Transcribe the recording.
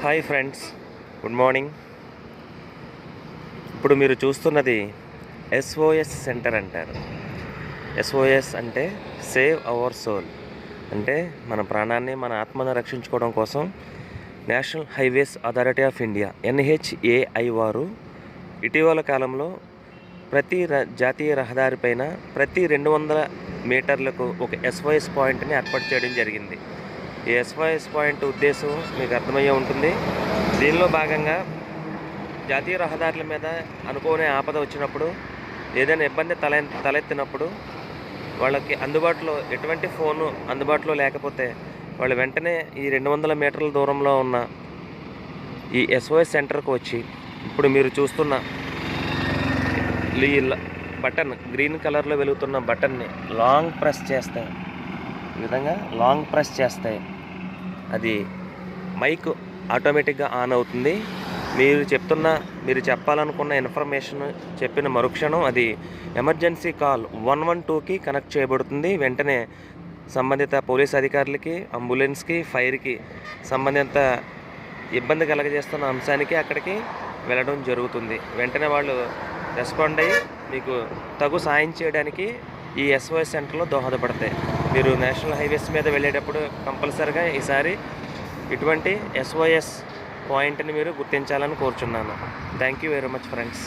Hi friends, good morning. ఇప్పుడు మీరు చూస్తున్నది SOS సెంటర్ అంటారు. SOS అంటే సేవ్ అవర్ సోల్, అంటే మన ప్రాణాన్ని, మన ఆత్మను రక్షించుకోవడం కోసం national highways authority of India NHAI వారు ఇటీవల కాలంలో ప్రతి జాతీయ రహదారిపైన ప్రతి 200 మీటర్లకు ఒక SOS పాయింట్ని ఏర్పాటు చేయడం జరిగింది. ఈ SOS పాయింట్ ఉద్దేశం మీకు అర్థమయ్యే ఉంటుంది. దీనిలో భాగంగా జాతీయ రహదారుల మీద అనుకోని ఆపద వచ్చినప్పుడు, ఏదైనా ఇబ్బంది తలెత్తినప్పుడు వాళ్ళకి అందుబాటులో ఎటువంటి ఫోను అందుబాటులో లేకపోతే వాళ్ళు వెంటనే ఈ 200 మీటర్ల దూరంలో ఉన్న ఈ SOS సెంటర్కు వచ్చి ఇప్పుడు మీరు చూస్తున్న ఈ బటన్, గ్రీన్ కలర్లో వెలుగుతున్న బటన్ని లాంగ్ ప్రెస్ చేస్తే, ఈ విధంగా లాంగ్ ప్రెస్ చేస్తే అది మైక్ ఆటోమేటిక్గా ఆన్ అవుతుంది. మీరు చెప్పాలనుకున్న ఇన్ఫర్మేషన్ చెప్పిన మరుక్షణం అది ఎమర్జెన్సీ కాల్ 112కి కనెక్ట్ చేయబడుతుంది. వెంటనే సంబంధిత పోలీస్ అధికారులకి, అంబులెన్స్కి, ఫైర్కి సంబంధిత ఇబ్బంది కలగజేస్తున్న అంశానికి అక్కడికి వెళ్ళడం జరుగుతుంది. వెంటనే వాళ్ళు రెస్పాండ్ అయ్యి మీకు తగు సాయం చేయడానికి ఈ SOS సెంటర్లో దోహదపడతాయి. మీరు నేషనల్ హైవేస్ మీద వెళ్ళేటప్పుడు కంపల్సరిగా ఈసారి ఇటువంటి SOS పాయింట్ని మీరు గుర్తించాలని కోరుచున్నాను. Thank you very much friends.